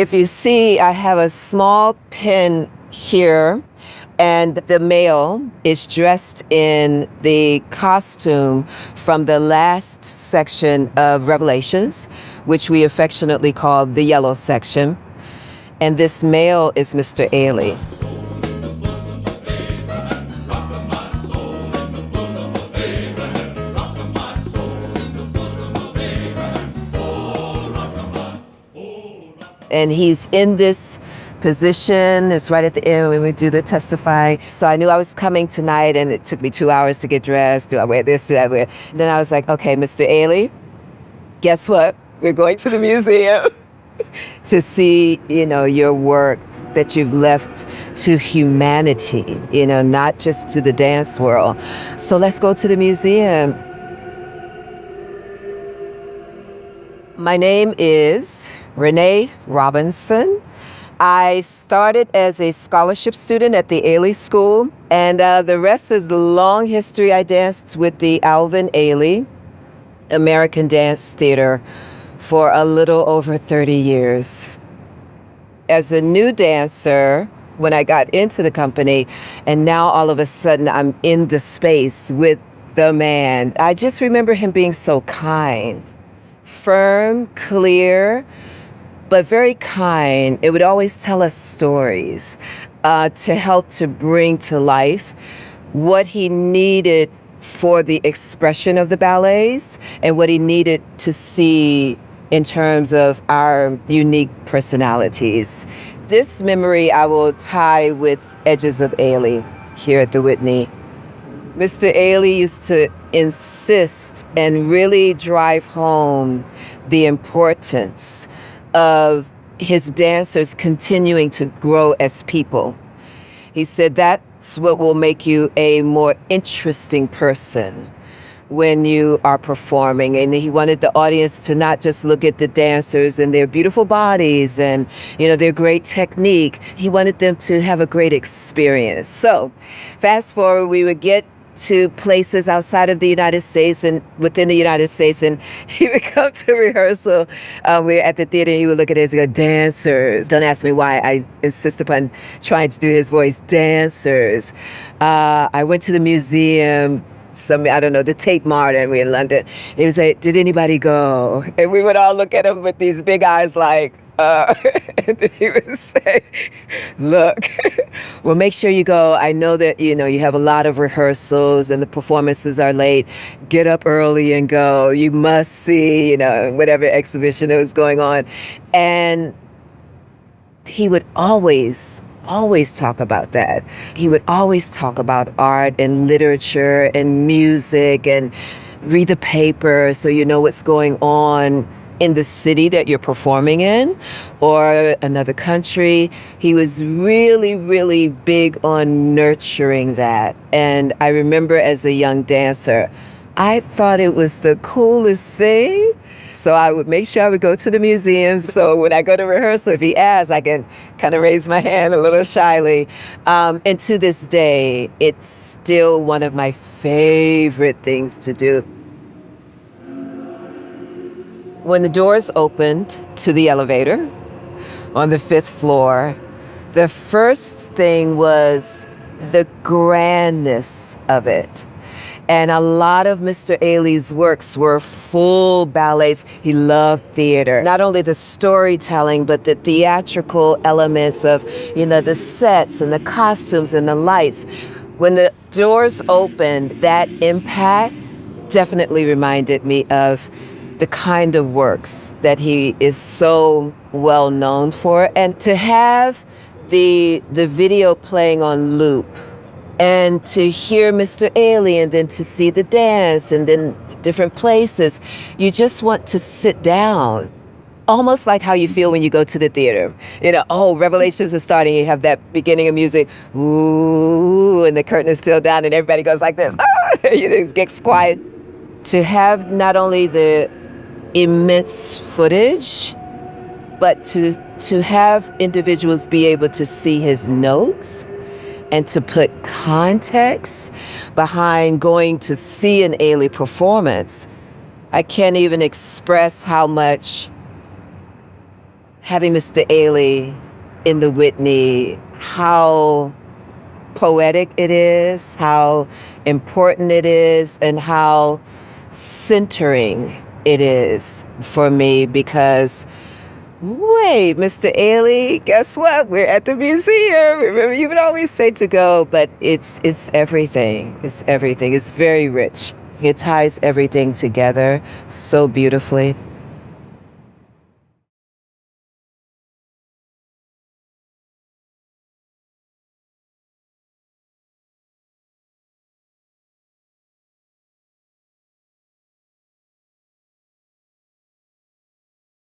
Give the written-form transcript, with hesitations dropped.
If you see, I have a small pin here, and the male is dressed in the costume from the last section of Revelations, which we affectionately call the yellow section. And this male is Mr. Ailey. And he's in this position. It's right at the end when we do the testify. So I knew I was coming tonight, and it took me 2 hours to get dressed. Do I wear this? Do I wear? Then I was like, okay, Mr. Ailey, guess what? We're going to the museum to see, your work that you've left to humanity, not just to the dance world. So let's go to the museum. My name is Renée Robinson. I started as a scholarship student at the Ailey School, and the rest is the long history. I danced with the Alvin Ailey American Dance Theater for a little over 30 years. As a new dancer, when I got into the company, and now all of a sudden I'm in the space with the man, I just remember him being so kind, firm, clear, but very kind. It would always tell us stories to help to bring to life what he needed for the expression of the ballets and what he needed to see in terms of our unique personalities. This memory I will tie with Edges of Ailey here at the Whitney. Mr. Ailey used to insist and really drive home the importance of his dancers continuing to grow as people. He said that's what will make you a more interesting person when you are performing. And he wanted the audience to not just look at the dancers and their beautiful bodies and, their great technique. He wanted them to have a great experience. So fast forward, we would get to places outside of the United States and within the United States, and he would come to rehearsal. We were at the theater, and he would look at us and go, dancers. Don't ask me why I insist upon trying to do his voice, dancers. I went to the museum, the Tate Modern, we're in London. He would say, did anybody go? And we would all look at him with these big eyes like, and then he would say, look, well, make sure you go. I know that, you have a lot of rehearsals and the performances are late. Get up early and go. You must see, whatever exhibition that was going on. And he would always talk about that. He would always talk about art and literature and music and read the paper so you know what's going on in the city that you're performing in or another country. He was really, really big on nurturing that. And I remember as a young dancer, I thought it was the coolest thing. So I would make sure I would go to the museum. So when I go to rehearsal, if he asks, I can kind of raise my hand a little shyly. And to this day, it's still one of my favorite things to do. When the doors opened to the elevator on the 5th floor, the first thing was the grandness of it. And a lot of Mr. Ailey's works were full ballets. He loved theater. Not only the storytelling, but the theatrical elements of, the sets and the costumes and the lights. When the doors opened, that impact definitely reminded me of the kind of works that he is so well known for. And to have the video playing on loop and to hear Mr. Ailey and then to see the dance and then different places, you just want to sit down. Almost like how you feel when you go to the theater. Revelations are starting, you have that beginning of music, ooh, and the curtain is still down and everybody goes like this, it gets quiet. To have not only the immense footage, but to have individuals be able to see his notes and to put context behind going to see an Ailey performance. I can't even express how much having Mr. Ailey in the Whitney, how poetic it is, how important it is, and how centering it is for me because, wait, Mr. Ailey, guess what? We're at the museum. Remember, you would always say to go, but it's everything. It's everything. It's very rich. It ties everything together so beautifully.